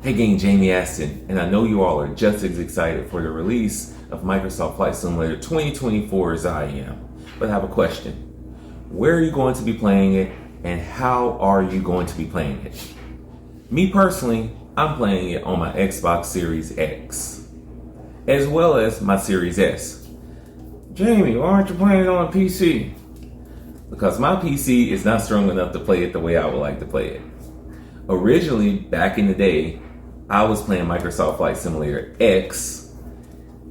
Hey gang, Jamie Aston, and I know you all are just as excited for the release of Microsoft Flight Simulator 2024 as I am. But I have a question. Where are you going to be playing it, and how are you going to be playing it? Me personally, I'm playing it on my Xbox Series X, as well as my Series S. Jamie, why aren't you playing it on a PC? Because my PC is not strong enough to play it the way I would like to play it. Originally, back in the day, I was playing Microsoft Flight Simulator X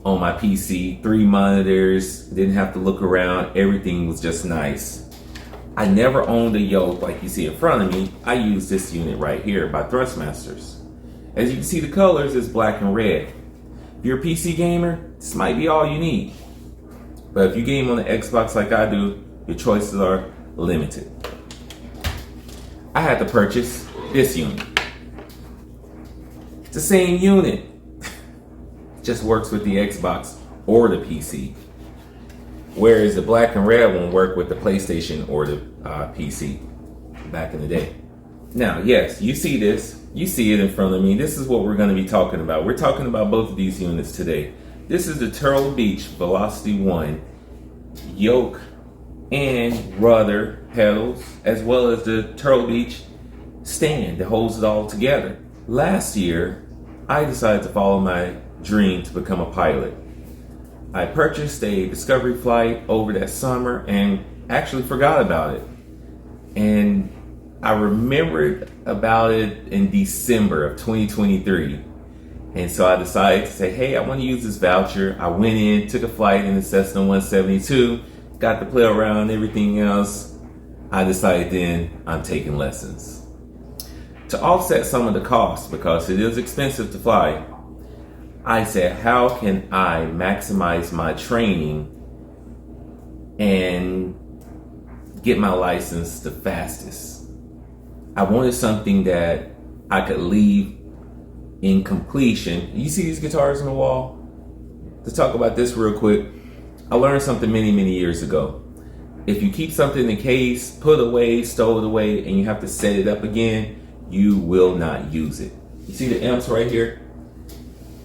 on my PC, 3 monitors, didn't have to look around, everything was just nice. I never owned a Yoke like you see in front of me. I use this unit right here by Thrustmasters. As you can see, the colors is black and red. If you're a PC gamer, this might be all you need. But if you game on the Xbox like I do, your choices are limited. I had to purchase this unit. It's the same unit. Just works with the Xbox or the PC. Whereas the black and red one worked with the PlayStation or the PC back in the day. Now, yes, you see this. You see it in front of me. This is what we're going to be talking about. We're talking about both of these units today. This is the Turtle Beach VelocityOne Yoke and Rudder pedals, as well as the Turtle Beach stand that holds it all together. Last year, I decided to follow my dream to become a pilot. I purchased a discovery flight over that summer and actually forgot about it. And I remembered about it in December of 2023. And so I decided to say, hey, I want to use this voucher. I went in, took a flight in the Cessna 172, got to play around and everything else. I decided then I'm taking lessons. To offset some of the costs, because it is expensive to fly, I said, how can I maximize my training and get my license the fastest? I wanted something that I could leave in completion. You see these guitars on the wall? To talk about this real quick, I learned something many years ago. If you keep something in the case, put away, stow it away, and you have to set it up again, you will not use it. You see the amps right here?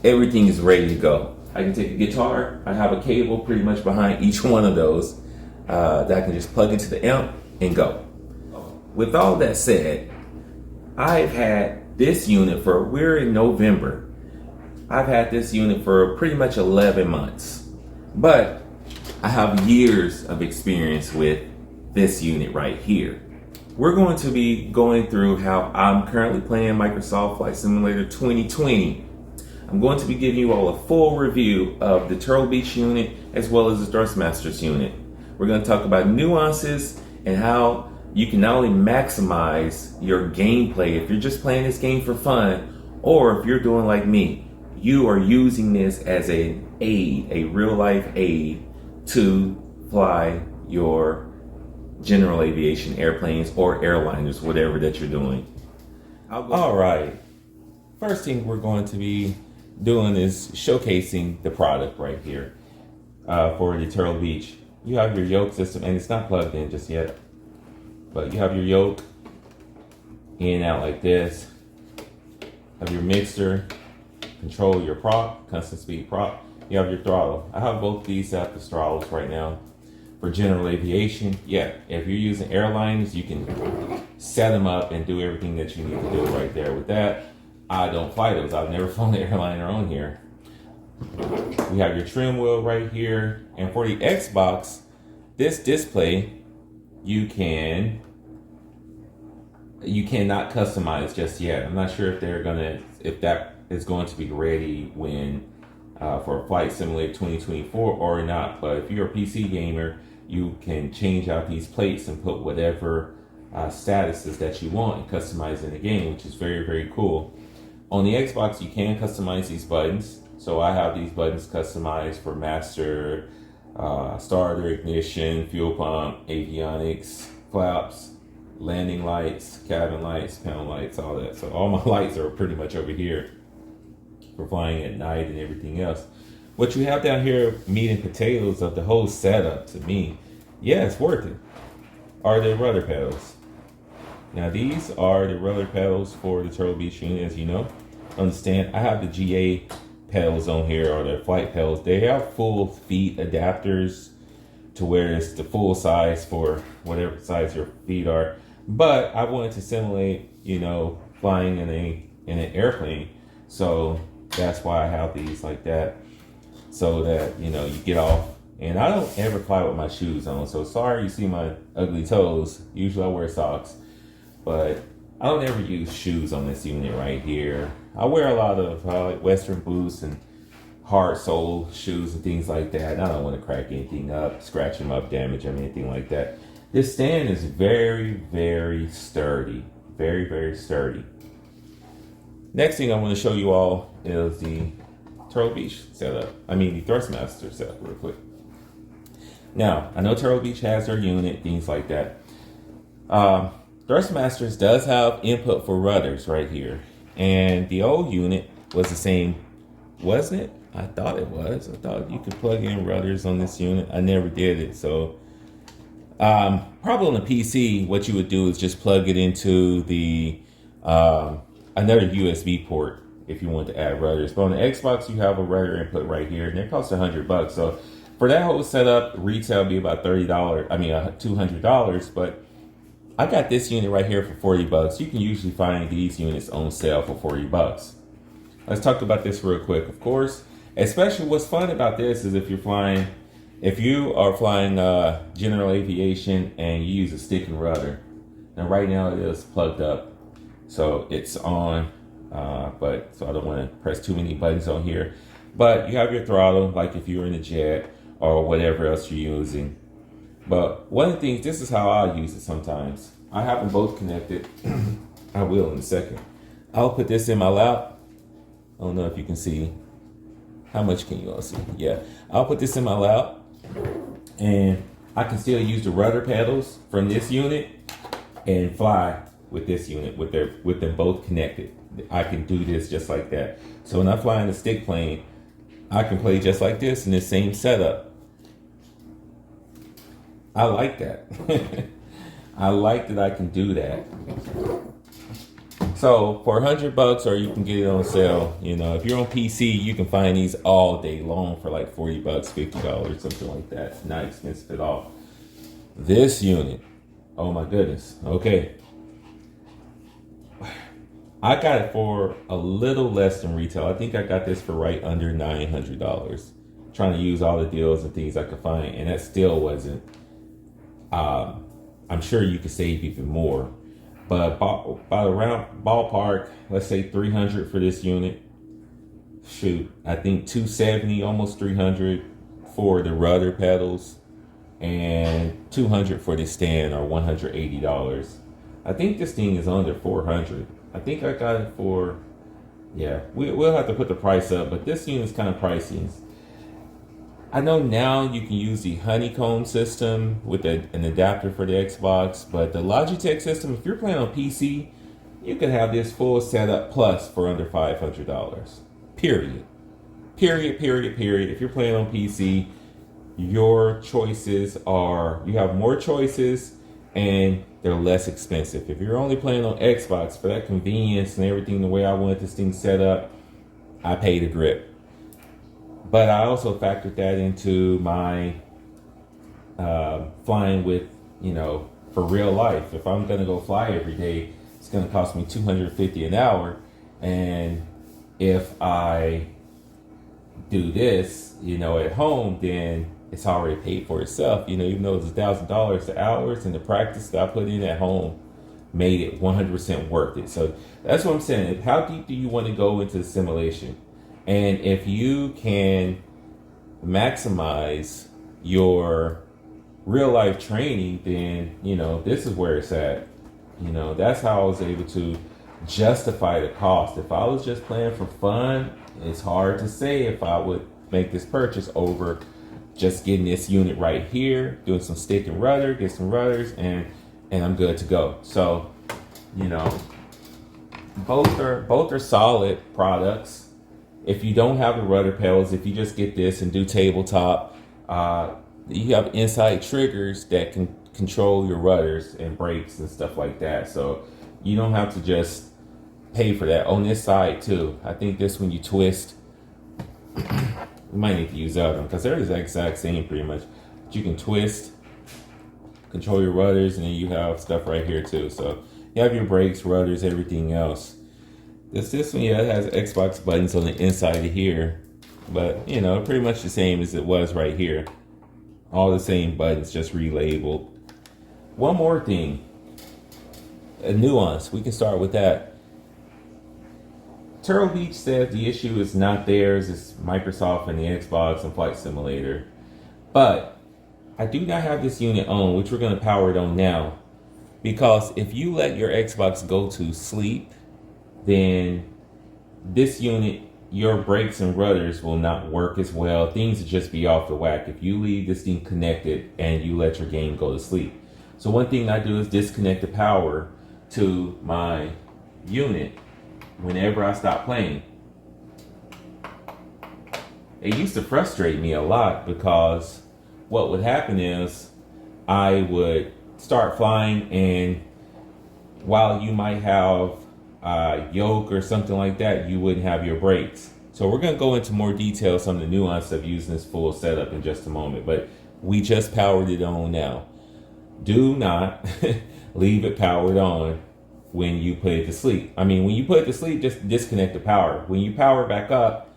Everything is ready to go. I can take a guitar. I have a cable pretty much behind each one of those that I can just plug into the amp and go. With all that said, I've had this unit we're in November. I've had this unit for pretty much 11 months. But I have years of experience with this unit right here. We're going to be going through how I'm currently playing Microsoft Flight Simulator 2020. I'm going to be giving you all a full review of the Turtle Beach unit as well as the Thrustmasters unit. We're going to talk about nuances and how you can not only maximize your gameplay if you're just playing this game for fun, or if you're doing like me, you are using this as an aid, a real life aid to fly your general aviation airplanes or airliners, whatever that you're doing. All right. First thing we're going to be doing is showcasing the product right here for the Turtle Beach. You have your Yoke system, and it's not plugged in just yet, but you have your Yoke in and out like this. Have your mixer, control your prop, constant speed prop. You have your throttle. I have both these at the throttles right now. For general aviation, yeah, if you're using airlines, you can set them up and do everything that you need to do right there. With that, I don't fly those. I've never flown an airliner on here. We have your trim wheel right here. And for the Xbox, this display, you cannot customize just yet. I'm not sure if that is going to be ready when for Flight Simulator 2024 or not. But if you're a PC gamer, you can change out these plates and put whatever statuses that you want and customize in the game, which is very cool. On the Xbox, you can customize these buttons. So I have these buttons customized for master, starter, ignition, fuel pump, avionics, flaps, landing lights, cabin lights, panel lights, all that. So all my lights are pretty much over here for flying at night and everything else. What you have down here, meat and potatoes of the whole setup, to me, yeah, it's worth it, are the rudder pedals. Now these are the rudder pedals for the Turtle Beach unit, as you know. understand, I have the GA pedals on here, or the flight pedals. They have full feet adapters to where it's the full size for whatever size your feet are. But I wanted to simulate, you know, flying in an airplane. So that's why I have these like that, so that, you know, you get off. And I don't ever fly with my shoes on, so sorry you see my ugly toes. Usually I wear socks, but I don't ever use shoes on this unit right here. I wear a lot of like Western boots and hard sole shoes and things like that. I don't want to crack anything up, scratch them up, damage them, anything like that. This stand is very, very sturdy. Very, very sturdy. Next thing I want to show you all is the Turtle Beach setup. I mean the Thrustmasters setup real quick. Now, I know Turtle Beach has their unit, things like that. Thrustmasters does have input for rudders right here. And the old unit was the same, wasn't it? I thought it was. I thought you could plug in rudders on this unit. I never did it. So probably on the PC, what you would do is just plug it into the another USB port if you want to add rudders. But on the Xbox, you have a rudder input right here, and it costs $100. So for that whole setup, retail would be about $30. I mean, $200. But I got this unit right here for $40. You can usually find these units on sale for $40. Let's talk about this real quick. Of course, especially what's fun about this is if you are flying general aviation and you use a stick and rudder. Now right now it is plugged up, so it's on, but so I don't want to press too many buttons on here. But you have your throttle, like if you're in a jet or whatever else you're using. But one of the things, this is how I use it sometimes. I have them both connected. I will in a second. I'll put this in my lap. I don't know if you can see. How much can you all see? Yeah. I'll put this in my lap. And I can still use the rudder pedals from this unit and fly with this unit with them both connected. I can do this just like that. So when I fly in a stick plane, I can play just like this in the same setup. I like that. I like that I can do that. So for $100, or you can get it on sale. You know, if you're on PC, you can find these all day long for like $40, $50, something like that. Not expensive at all. This unit, oh my goodness. Okay, I got it for a little less than retail. I think I got this for right under $900. Trying to use all the deals and things I could find, and that still wasn't. I'm sure you could save even more. But by around ballpark, let's say $300 for this unit. Shoot, I think $270, almost $300 for the rudder pedals, and $200 for the stand, or $180. I think this thing is under $400. I think I got it for, yeah, we'll have to put the price up, but this unit is kind of pricey. I know now you can use the honeycomb system with an adapter for the Xbox, but the Logitech system, if you're playing on PC, you can have this full setup plus for under $500. Period. Period, period, period. If you're playing on PC, your choices are, you have more choices and they're less expensive. If you're only playing on Xbox, for that convenience and everything, the way I wanted this thing set up, I paid a grip. But I also factored that into my flying with, you know, for real life. If I'm going to go fly every day, it's going to cost me $250 an hour. And if I do this, you know, at home, then it's already paid for itself. You know, even though it's $1,000, the hours and the practice that I put in at home made it 100% worth it. So that's what I'm saying. How deep do you want to go into the simulation? And if you can maximize your real life training, then, you know, this is where it's at. You know, that's how I was able to justify the cost. If I was just playing for fun, it's hard to say if I would make this purchase over just getting this unit right here, doing some stick and rudder, get some rudders, and I'm good to go. So, you know, both are solid products. If you don't have the rudder pedals, if you just get this and do tabletop, you have inside triggers that can control your rudders and brakes and stuff like that. So you don't have to just pay for that. On this side too, I think this when you twist, we might need to use that one because they're the exact same pretty much. But you can twist, control your rudders, and then you have stuff right here too. So you have your brakes, rudders, everything else. This one, yeah, it has Xbox buttons on the inside of here, but you know, pretty much the same as it was right here. All the same buttons, just relabeled. One more thing, a nuance. We can start with that. Turtle Beach says the issue is not theirs, it's Microsoft and the Xbox and Flight Simulator. But I do not have this unit on, which we're going to power it on now. Because if you let your Xbox go to sleep, then this unit, your brakes and rudders will not work as well. Things will just be off the whack if you leave this thing connected and you let your game go to sleep. So one thing I do is disconnect the power to my unit whenever I stop playing. It used to frustrate me a lot because what would happen is I would start flying, and while you might have Yoke or something like that, you wouldn't have your brakes. So we're going to go into more detail some of the nuance of using this full setup in just a moment, but we just powered it on now. Do not leave it powered on when you put it to sleep. I mean, when you put it to sleep, just disconnect the power. When you power back up,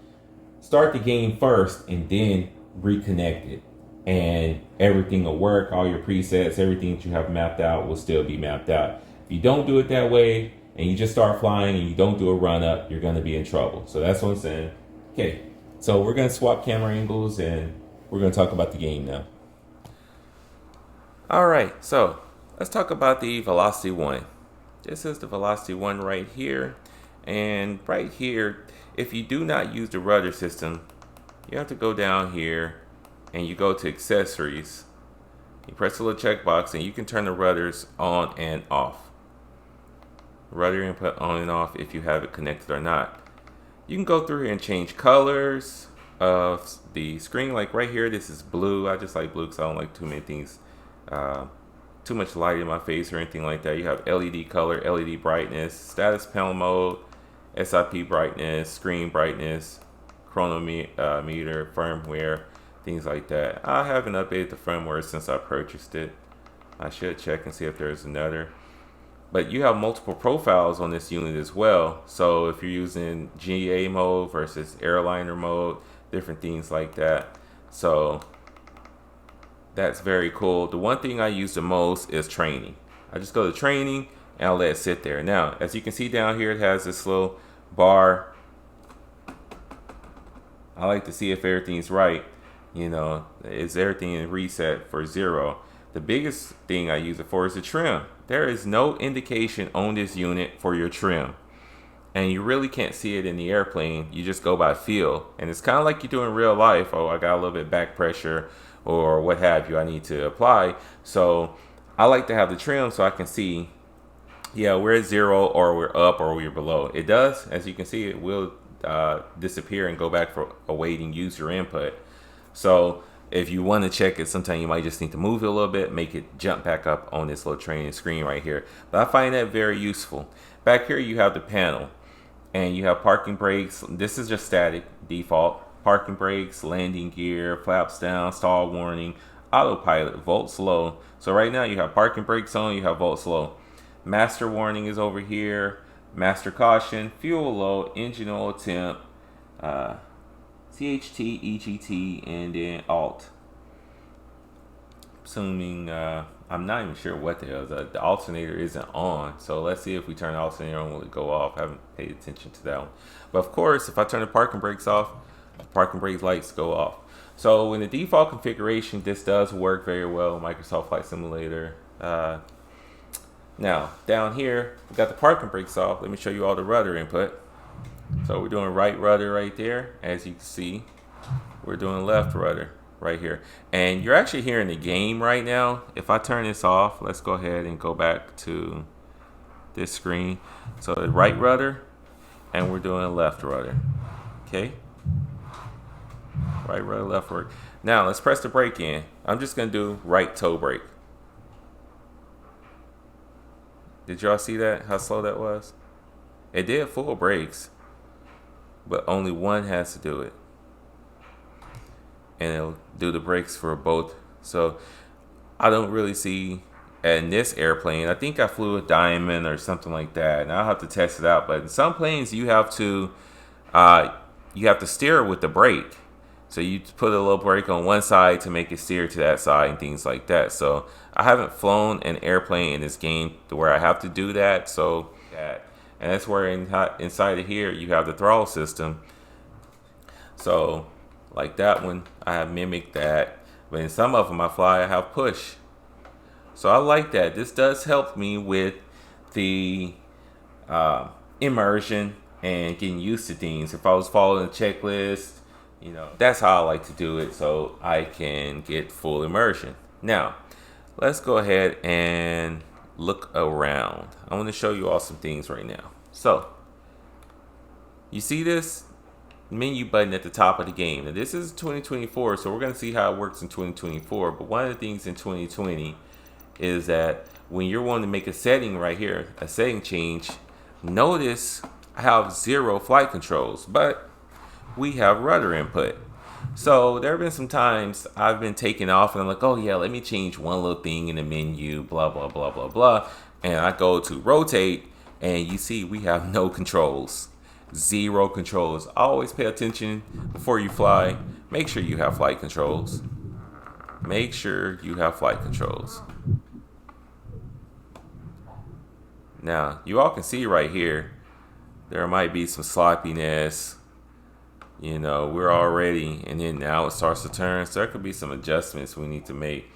start the game first and then reconnect it. And everything will work. All your presets, everything that you have mapped out will still be mapped out. If you don't do it that way and you just start flying and you don't do a run up, you're going to be in trouble. So that's what I'm saying. Okay, so we're going to swap camera angles and we're going to talk about the game now. All right, so let's talk about the VelocityOne. This is the VelocityOne right here. And right here, if you do not use the rudder system, you have to go down here and you go to accessories. You press the little checkbox and you can turn the rudders on and off. Rudder input on and off if you have it connected or not. You can go through here and change colors of the screen. Like right here, this is blue. I just like blue because I don't like too many things, too much light in my face or anything like that. You have LED color, LED brightness, status panel mode, SIP brightness, screen brightness, chronometer, firmware, things like that. I haven't updated the firmware since I purchased it. I should check and see if there's another. But you have multiple profiles on this unit as well. So if you're using GA mode versus airliner mode, different things like that. So that's very cool. The one thing I use the most is training. I just go to training and I'll let it sit there. Now, as you can see down here, it has this little bar. I like to see if everything's right. You know, is everything reset for 0? The biggest thing I use it for is the trim. There is no indication on this unit for your trim. And you really can't see it in the airplane. You just go by feel. And it's kind of like you do in real life. Oh, I got a little bit of back pressure or what have you I need to apply. So I like to have the trim so I can see, yeah, we're at 0 or we're up or we're below. It does, as you can see, it will disappear and go back for awaiting user input. So if you want to check it, sometimes you might just need to move it a little bit, make it jump back up on this little training screen right here. But I find that very useful. Back here you have the panel and you have parking brakes. This is just static default. Parking brakes, landing gear, flaps down, stall warning, autopilot, volts low. So right now you have parking brakes on, you have volts low. Master warning is over here. Master caution, fuel low, engine oil temp, CHT, EGT, and then alt. Assuming, I'm not even sure what the hell is that. The alternator isn't on. So let's see if we turn the alternator on, will it go off? I haven't paid attention to that one. But of course, if I turn the parking brakes off, the parking brake lights go off. So in the default configuration, this does work very well in Microsoft Flight Simulator. Now, down here, we got the parking brakes off. Let me show you all the rudder input. So we're doing right rudder right there. As you can see, we're doing left rudder right here. And you're actually hearing the game right now. If I turn this off, let's go ahead and go back to this screen. So the right rudder, and we're doing left rudder. Okay? Right rudder, left rudder. Now let's press the brake in. I'm just gonna do right toe brake. Did y'all see that? How slow that was? It did full brakes, but only one has to do it. And it'll do the brakes for both. So I don't really see in this airplane. I think I flew a Diamond or something like that, and I'll have to test it out. But in some planes, you have to steer with the brake. So you put a little brake on one side to make it steer to that side and things like that. So I haven't flown an airplane in this game where I have to do that. And that's where inside of here you have the throttle system. So like that one, I have mimicked that. But in some of them I have push. So I like that. This does help me with the immersion and getting used to things. If I was following a checklist, that's how I like to do it, so I can get full immersion. Now, let's go ahead and look around. I want to show you all some things right now. So, you see this menu button at the top of the game. Now, this is 2024, so we're going to see how it works in 2024. But one of the things in 2020 is that when you're wanting to make a setting right here, a setting change, notice I have 0 flight controls, but we have rudder input. So there have been some times I've been taking off and I'm like, oh yeah, let me change one little thing in the menu, blah, blah, blah, blah, blah. And I go to rotate and you see we have no controls, 0 controls. Always pay attention before you fly. Make sure you have flight controls. Make sure you have flight controls. Now, you all can see right here, there might be some sloppiness. We're already, and then now it starts to turn. So there could be some adjustments we need to make.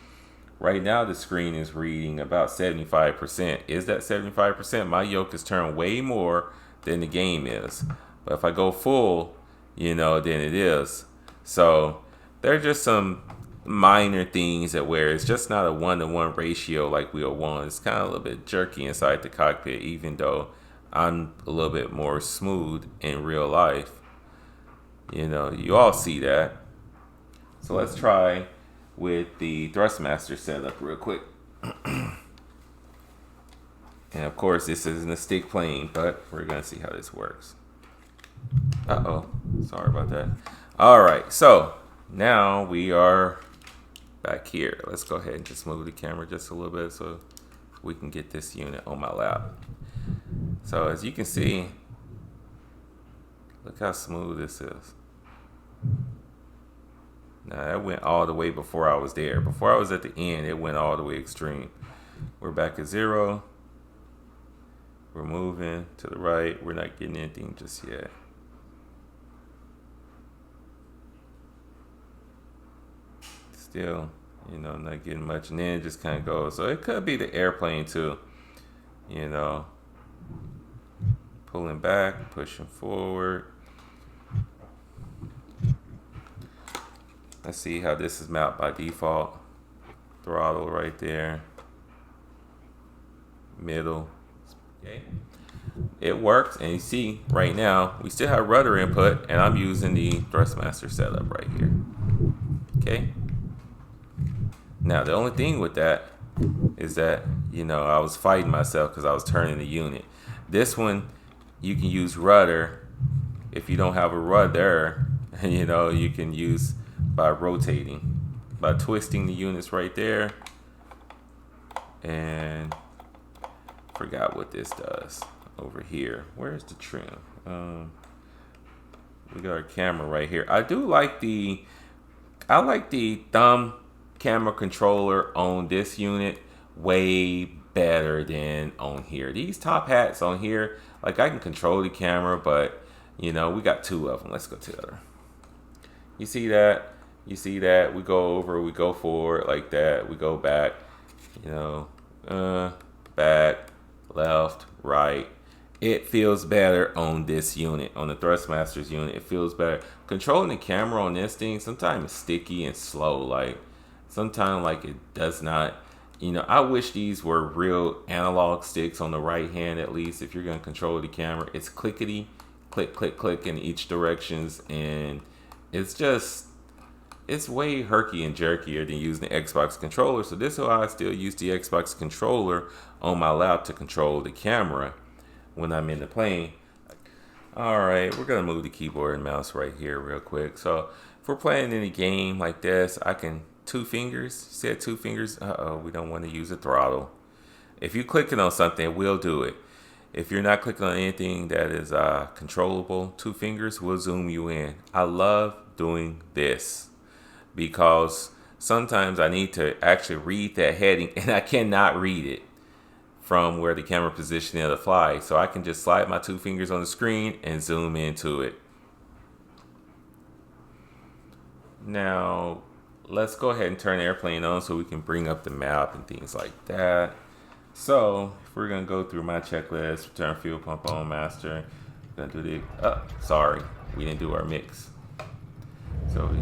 Right now, the screen is reading about 75%. Is that 75%? My yoke is turned way more than the game is. But if I go full, then it is. So there are just some minor things that where it's just not a 1-to-1 ratio like we want. It's kind of a little bit jerky inside the cockpit, even though I'm a little bit more smooth in real life. You all see that. So let's try with the Thrustmaster setup real quick. And of course, this isn't a stick plane, but we're going to see how this works. Uh-oh. Sorry about that. All right. So now we are back here. Let's go ahead and just move the camera just a little bit so we can get this unit on my lap. So as you can see, look how smooth this is. Now that went all the way before I was there. Before I was at the end, it went all the way extreme. We're back at 0. We're moving to the right. We're not getting anything just yet. Still, not getting much. And then it just kind of goes. So it could be the airplane too. Pulling back, pushing forward. Let's see how this is mapped by default. Throttle right there. Middle. Okay. It works, and you see right now we still have rudder input, and I'm using the Thrustmaster setup right here. Okay. Now the only thing with that is that I was fighting myself because I was turning the unit. This one you can use rudder. If you don't have a rudder, you can use by rotating, by twisting the units right there. And forgot what this does over here. Where's the trim? We got our camera right here. I like the thumb camera controller on this unit way better than on here. These top hats on here, like I can control the camera, but we got 2 of them. Let's go to the other. You see that? You see that? We go over, we go forward like that. We go back, back, left, right. It feels better on this unit, on the Thrustmasters unit. It feels better. Controlling the camera on this thing, sometimes it's sticky and slow. Like, sometimes like it does not, I wish these were real analog sticks on the right hand at least. If you're going to control the camera, it's clickety, click, click, click in each directions. And it's way herky and jerkier than using the Xbox controller. So this is why I still use the Xbox controller on my lap to control the camera when I'm in the plane. Alright, we're going to move the keyboard and mouse right here real quick. So if we're playing in a game like this, I can two fingers. Said two fingers. We don't want to use a throttle. If you're clicking on something, we'll do it. If you're not clicking on anything that is controllable, two fingers will zoom you in. I love doing this because sometimes I need to actually read that heading and I cannot read it from where the camera position is to fly. So I can just slide my two fingers on the screen and zoom into it. Now, let's go ahead and turn the airplane on so we can bring up the map and things like that. So, if we're going to go through my checklist, turn fuel pump on, master. Going to do the, sorry, we didn't do our mix. So, we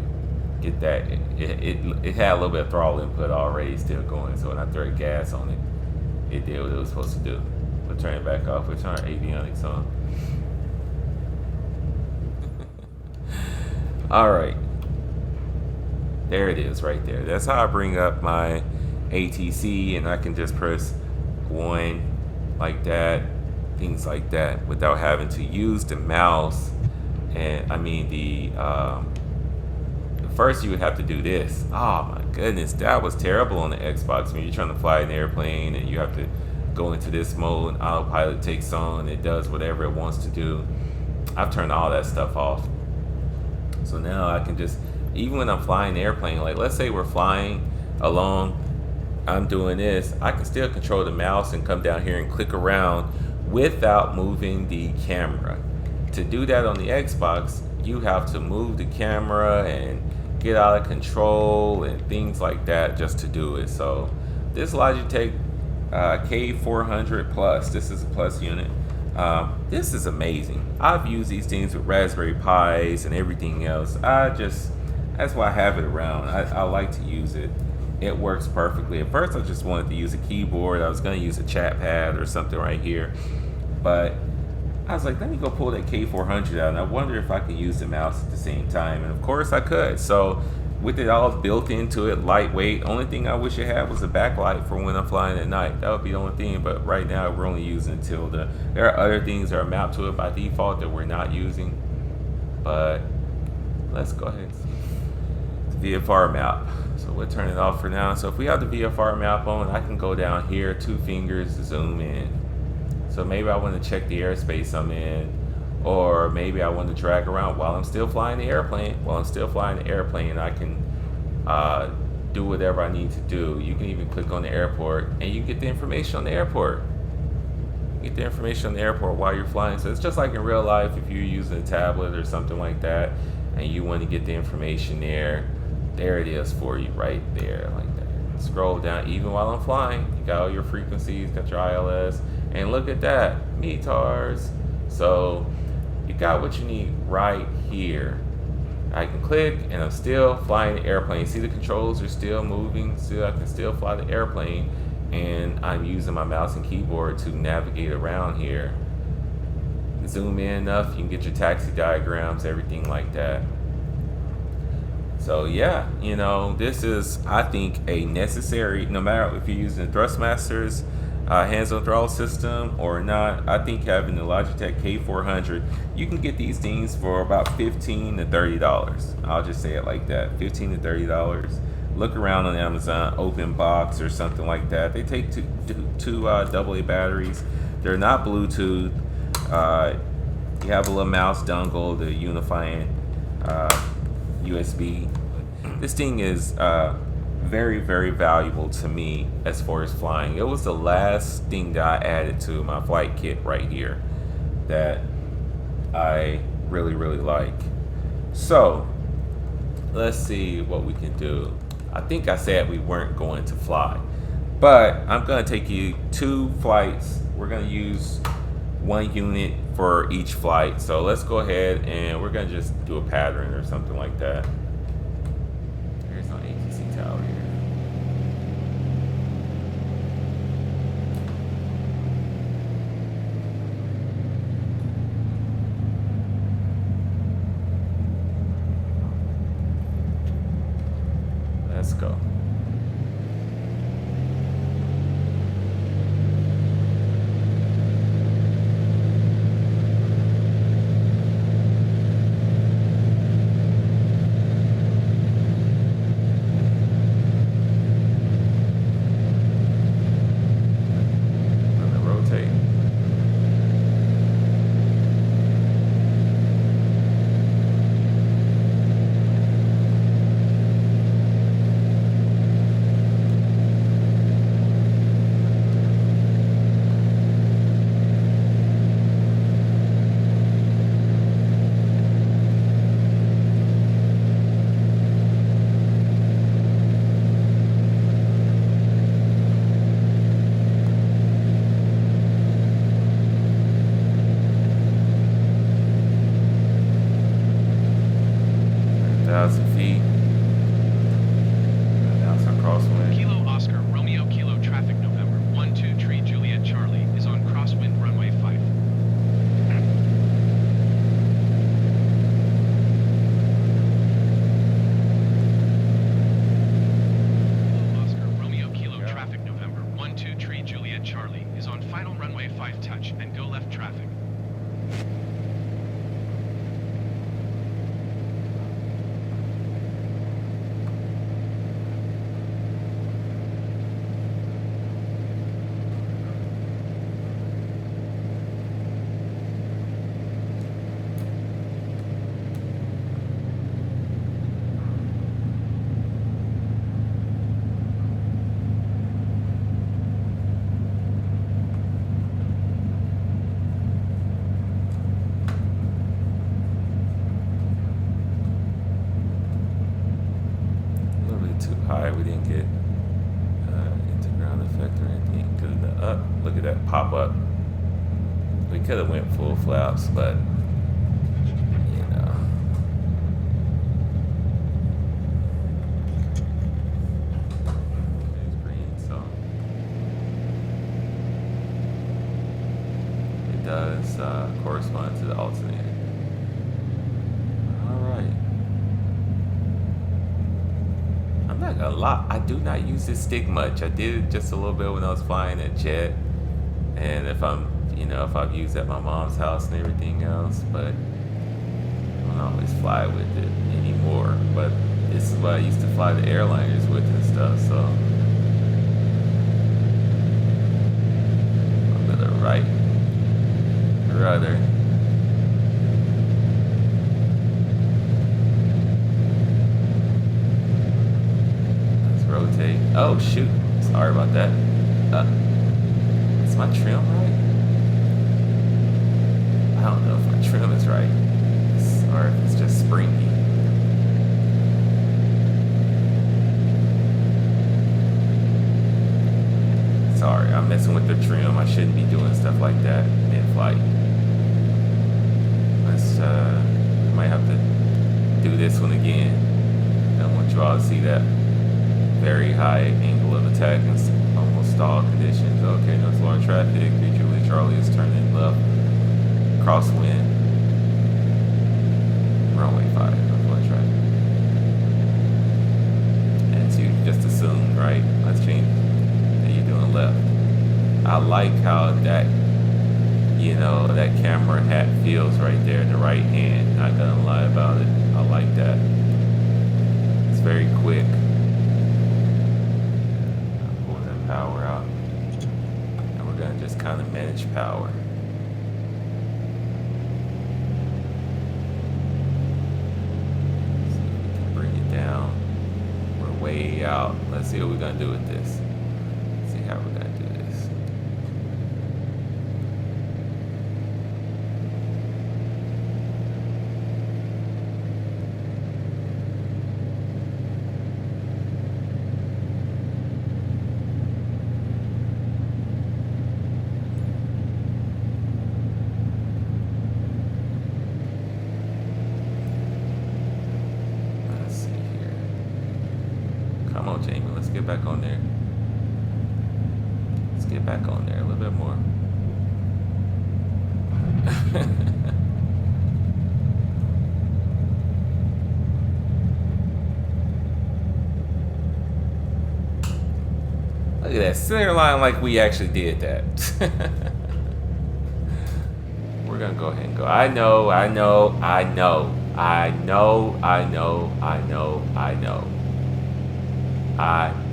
get that. It had a little bit of throttle input already still going. So, when I threw gas on it, it did what it was supposed to do. We'll turn it back off. We'll turn avionics on. Alright. There it is right there. That's how I bring up my ATC, and I can just press 1 like that, things like that, without having to use the mouse. And I mean first you would have to do this. Oh my goodness, that was terrible on the Xbox when you're trying to fly an airplane and you have to go into this mode and autopilot takes on, it does whatever it wants to do. I've turned all that stuff off. So now I can just, even when I'm flying the airplane, like let's say we're flying along, I'm doing this, I can still control the mouse and come down here and click around without moving the camera. To do that on the Xbox, you have to move the camera and get out of control and things like that just to do it. So this Logitech K400 Plus, this is a Plus unit. This is amazing. I've used these things with Raspberry Pis and everything else. That's why I have it around. I like to use it. It works perfectly. At first I just wanted to use a keyboard. I was going to use a chat pad or something right here, but I was like, let me go pull that K400 out, and I wonder if I could use the mouse at the same time. And of course I could. So with it all built into it, lightweight. Only thing I wish it had was a backlight for when I'm flying at night. That would be the only thing. But right now we're only using Tilde. There are other things that are mapped to it by default that we're not using. But let's go ahead. VFR map. So we'll turn it off for now. So if we have the VFR map on, I can go down here, two fingers, zoom in. So maybe I want to check the airspace I'm in, or maybe I want to drag around while I'm still flying the airplane. While I'm still flying the airplane, I can do whatever I need to do. You can even click on the airport, and you get the information on the airport. You get the information on the airport while you're flying. So it's just like in real life, if you're using a tablet or something like that, and you want to get the information there it is for you right there, like that. Scroll down, even while I'm flying, you got all your frequencies, got your ILS. And look at that, METARs. So you got what you need right here. I can click and I'm still flying the airplane. See, the controls are still moving. I can still fly the airplane, and I'm using my mouse and keyboard to navigate around here. Zoom in enough, you can get your taxi diagrams, everything like that. So yeah, this is, I think, a necessary, no matter if you're using the Thrustmasters hands-on throttle system or not. I think having the Logitech K400, you can get these things for about $15 to $30. I'll just say it like that, $15 to $30. Look around on Amazon, open box or something like that. They take two AA batteries. They're not Bluetooth. You have a little mouse dongle, the unifying USB. This thing is very, very valuable to me as far as flying. It was the last thing that I added to my flight kit right here that I really, really like. So let's see what we can do. I think I said we weren't going to fly, but I'm going to take you 2 flights. We're going to use 1 unit for each flight. So let's go ahead and we're going to just do a pattern or something like that. Here's my ATC tower here. Let's go. final runway 5 touch and go left traffic. We didn't get into ground effect or anything. Could have done up. Look at that pop up. We could have went full flaps, but you know. It's green, so it does correspond to the alternator. A lot. I do not use this stick much. I did it just a little bit when I was flying a jet, and if I've used at my mom's house and everything else, but I don't always fly with it anymore. But this is what I used to fly the airliners with and stuff. So a little bit of right rudder. Rotate. Oh shoot! Sorry about that. Is my trim right? I don't know if my trim is right, or if it's just springy. Sorry, I'm messing with the trim. I shouldn't be doing stuff like that mid-flight. Might have to do this one again. I want you all to see that. Very high angle of attack and almost stall conditions. Okay, no slowing traffic. Visually, Charlie is turning left. Crosswind. Runway 5. No slowing traffic. And so you just assume, right? Let's change that you're doing left. I like how that, that camera hat feels right there in the right hand. Not gonna lie about it. I like that. It's very quick. Power out, and we're gonna just kind of manage power. See if we can bring it down. We're way out. Let's see what we're gonna do with this. Let's see how we're gonna do this. Get back on there. Let's get back on there a little bit more. Look at that center line, like we actually did that. We're gonna go ahead and go. I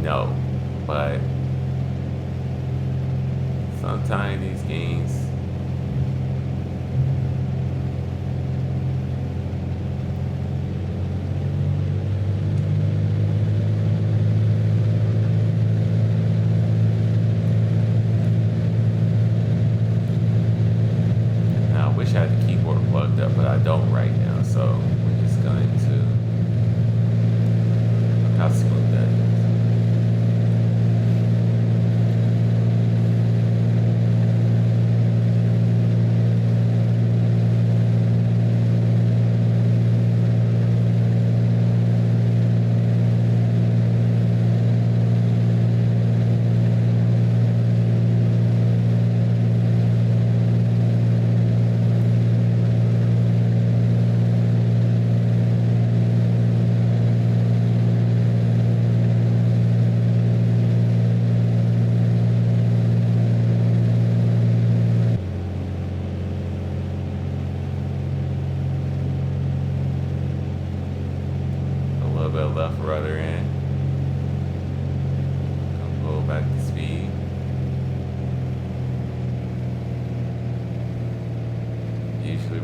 know, but sometimes these games now I wish I had the keyboard plugged up, but I don't right now, so we're just going to look how smooth that is.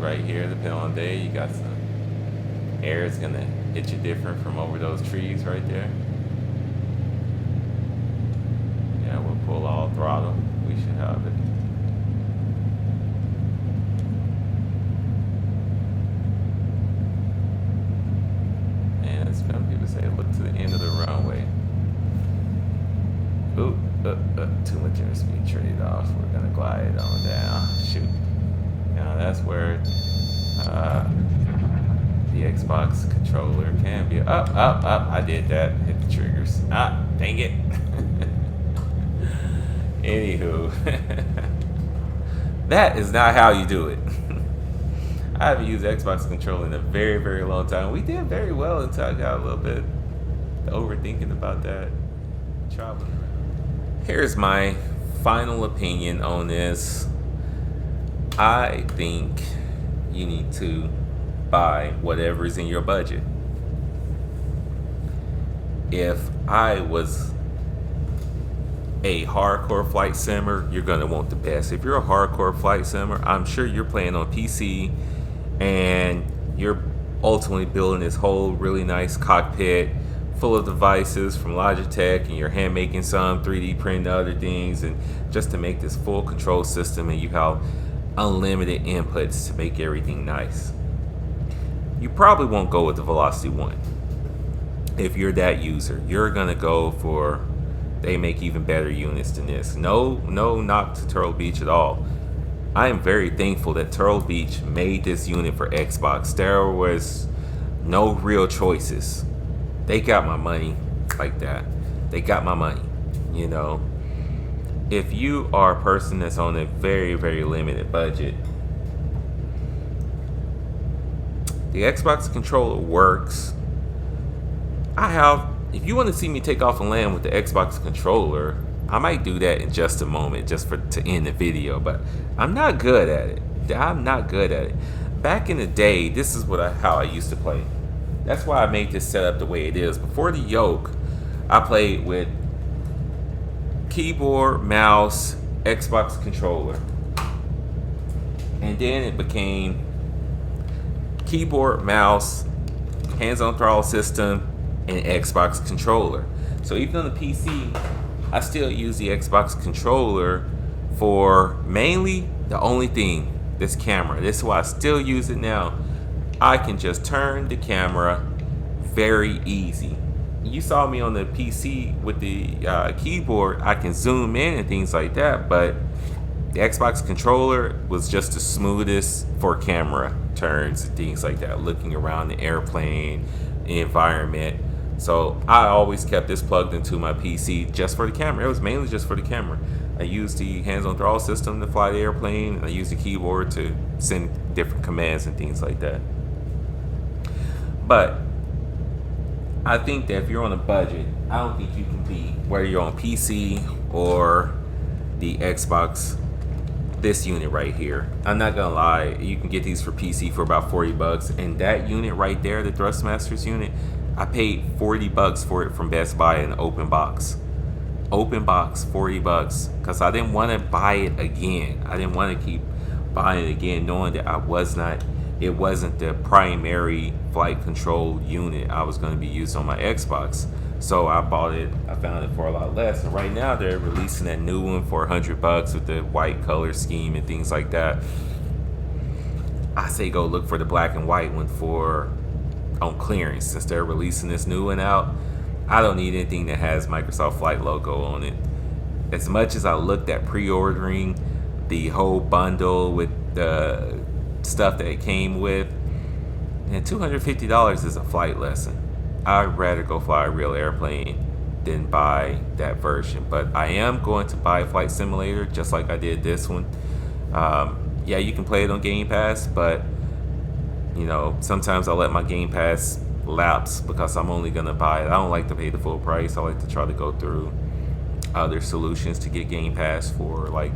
right here, depending on the day. You got some air is gonna hit you different from over those trees right there. Yeah, we'll pull all throttle. We should have it. And some people say look to the end of the runway. Ooh, too much airspeed trade off. We're gonna glide on down. Shoot. Now that's where the Xbox controller can be up. I did that. Hit the triggers. Dang it. Anywho, that is not how you do it. I haven't used Xbox controller in a very, very long time. We did very well until I got a little bit overthinking about that. Traveling around. Here's my final opinion on this. I think you need to buy whatever is in your budget. If I was a hardcore flight simmer, you're gonna want the best. If you're a hardcore flight simmer, I'm sure you're playing on PC and you're ultimately building this whole really nice cockpit full of devices from Logitech, and you're hand making some 3D printing other things, and just to make this full control system, and you have unlimited inputs to make everything nice. You probably won't go with the VelocityOne. If you're that user, you're gonna go for, they make even better units than this. No knock to Turtle Beach at all. I am very thankful that Turtle Beach made this unit for Xbox. There was no real choices. They got my money like that. They got my money, you know. If you are a person that's on a very, very limited budget, the Xbox controller works. If you want to see me take off and land with the Xbox controller, I might do that in just a moment, just to end the video, but I'm not good at it. I'm not good at it. Back in the day, this is how I used to play. That's why I made this setup the way it is. Before the Yoke, I played with keyboard, mouse, Xbox controller. And then it became keyboard, mouse, hands-on throttle system, and Xbox controller. So even on the PC, I still use the Xbox controller for mainly the only thing, this camera. This is why I still use it now. I can just turn the camera very easy. You saw me on the PC with the keyboard. I can zoom in and things like that, but the Xbox controller was just the smoothest for camera turns and things like that, looking around the airplane, the environment. So I always kept this plugged into my PC just for the camera. It was mainly just for the camera. I used the hands-on throttle system to fly the airplane, and I used the keyboard to send different commands and things like that. But I think that if you're on a budget, I don't think you can beat, whether you're on PC or the Xbox, this unit right here. I'm not gonna lie, you can get these for PC for about $40, and that unit right there, the Thrustmasters unit, I paid $40 for it from Best Buy in an open box. Open box, $40, because I didn't want to buy it again. I didn't want to keep buying it again, knowing that it wasn't the primary flight control unit I was going to be using on my Xbox. So I bought it. I found it for a lot less, and right now they're releasing that new one for $100 with the white color scheme and things like that. I say go look for the black and white one on clearance, since they're releasing this new one out. I don't need anything that has Microsoft Flight logo on it. As much as I looked at pre-ordering the whole bundle with the stuff that it came with, and $250 is a flight lesson. I'd rather go fly a real airplane than buy that version. But I am going to buy a Flight Simulator just like I did this one. Yeah, you can play it on Game Pass, but you know, sometimes I let my Game Pass lapse because I'm only gonna buy it. I don't like to pay the full price. I like to try to go through other solutions to get Game Pass for like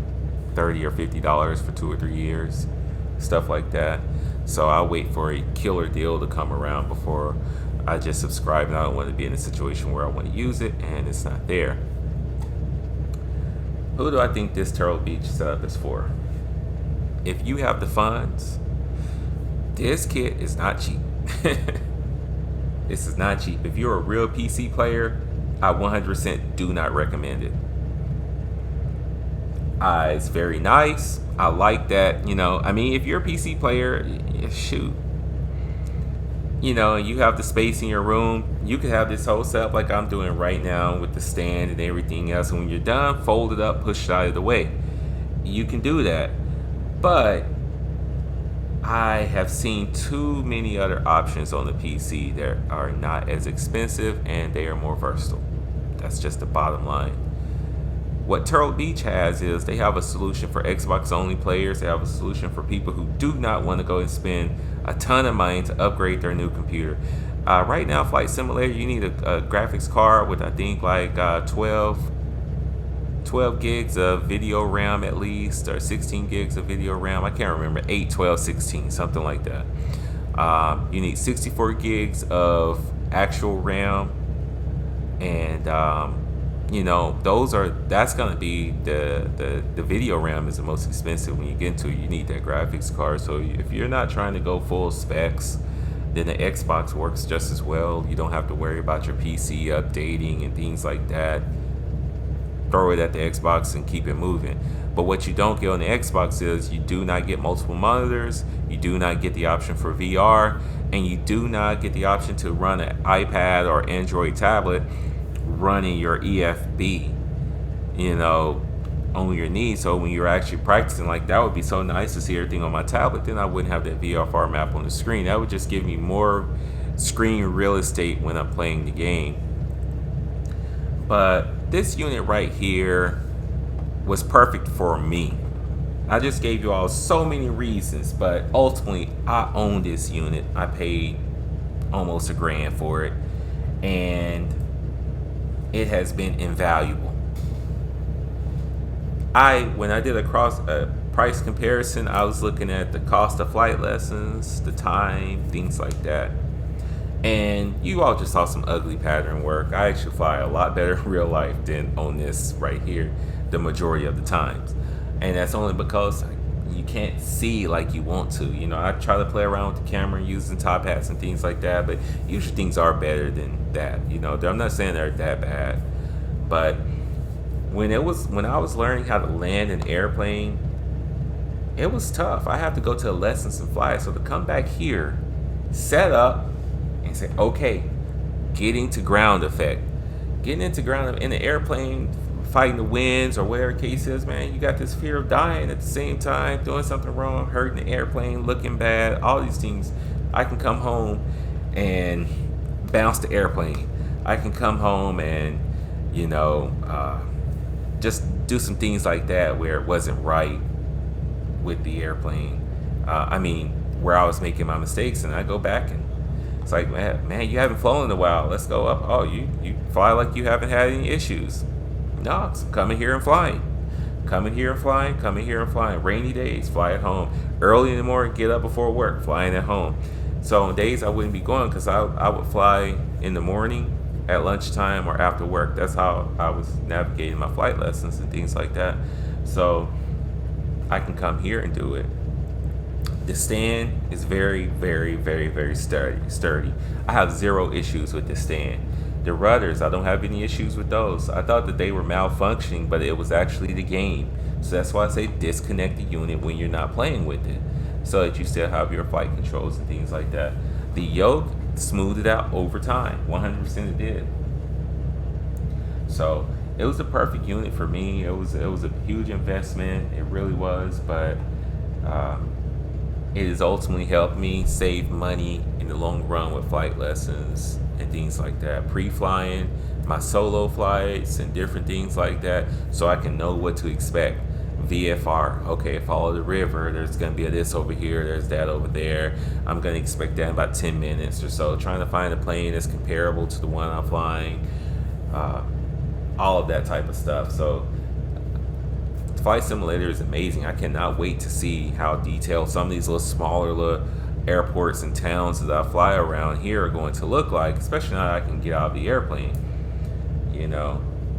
$30 or $50 for 2 or 3 years, stuff like that. So I'll wait for a killer deal to come around before I just subscribe, and I don't want to be in a situation where I want to use it and it's not there. Who do I think this Turtle Beach setup is for? If you have the funds, this kit is not cheap. This is not cheap. If you're a real PC player, I 100% do not recommend it. It's very nice. I like that, I mean, if you're a PC player, shoot, you have the space in your room, you could have this whole setup like I'm doing right now with the stand and everything else. And when you're done, fold it up, push it out of the way. You can do that. But I have seen too many other options on the PC that are not as expensive and they are more versatile. That's just the bottom line. What Turtle Beach has is they have a solution for Xbox only players. They have a solution for people who do not want to go and spend a ton of money to upgrade their new computer. Right now, Flight Simulator, you need a graphics card with, I think, like 12 gigs of video RAM at least, or 16 gigs of video RAM. I can't remember, 8, 12, 16, something like that. You need 64 gigs of actual RAM, and that's gonna be the video RAM is the most expensive when you get into it. You need that graphics card. So if you're not trying to go full specs, then the Xbox works just as well. You don't have to worry about your PC updating and things like that. Throw it at the Xbox and keep it moving. But what you don't get on the Xbox is you do not get multiple monitors, you do not get the option for VR, and you do not get the option to run an iPad or Android tablet running your EFB, on your knee. So when you're actually practicing, like, that would be so nice to see everything on my tablet, then I wouldn't have that VFR map on the screen. That would just give me more screen real estate when I'm playing the game. But this unit right here was perfect for me. I just gave you all so many reasons, but ultimately I own this unit. I paid almost $1,000 for it, and it has been invaluable. When I did a price comparison, I was looking at the cost of flight lessons, the time, things like that. And you all just saw some ugly pattern work. I actually fly a lot better in real life than on this right here, the majority of the times. And that's only because you can't see like you want to. I try to play around with the camera using top hats and things like that, but usually things are better than that. I'm not saying they're that bad, but when I was learning how to land an airplane, it was tough. I have to go to lessons and fly. So to come back here, set up, and say, okay, getting into ground in the airplane, fighting the winds or whatever the case is, man, you got this fear of dying at the same time, doing something wrong, hurting the airplane, looking bad, all these things. I can come home and bounce the airplane. I can come home and, just do some things like that where it wasn't right with the airplane. Where I was making my mistakes, and I go back and it's like, man, you haven't flown in a while. Let's go up. Oh, you fly like you haven't had any issues. No, it's coming here and flying. Rainy days, fly at home. Early in the morning, get up before work, flying at home. So on days I wouldn't be going, because I would fly in the morning, at lunchtime, or after work. That's how I was navigating my flight lessons and things like that. So I can come here and do it. The stand is very, very, very, very sturdy. I have zero issues with the stand. The rudders, I don't have any issues with those. I thought that they were malfunctioning, but it was actually the game. So that's why I say disconnect the unit when you're not playing with it, so that you still have your flight controls and things like that. The yoke smoothed it out over time. 100% it did. So it was a perfect unit for me. It was a huge investment. It really was, but it has ultimately helped me save money in the long run with flight lessons and things like that. Pre-flying, my solo flights and different things like that, so I can know what to expect. VFR, okay, follow the river, there's going to be a this over here, there's that over there. I'm going to expect that in about 10 minutes or so. Trying to find a plane that's comparable to the one I'm flying. All of that type of stuff. So Flight Simulator is amazing. I cannot wait to see how detailed some of these little smaller little airports and towns that I fly around here are going to look like, especially now that I can get out of the airplane,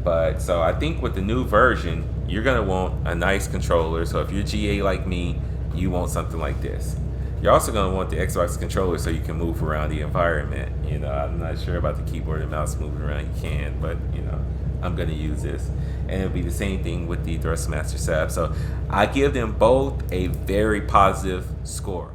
But so I think with the new version, you're gonna want a nice controller. So if you're GA like me, you want something like this. You're also going to want the Xbox controller so you can move around the environment. You know, I'm not sure about the keyboard and mouse moving around. You can, but you know, I'm going to use this. And it'll be the same thing with the Thrustmaster setup. So I give them both a very positive score.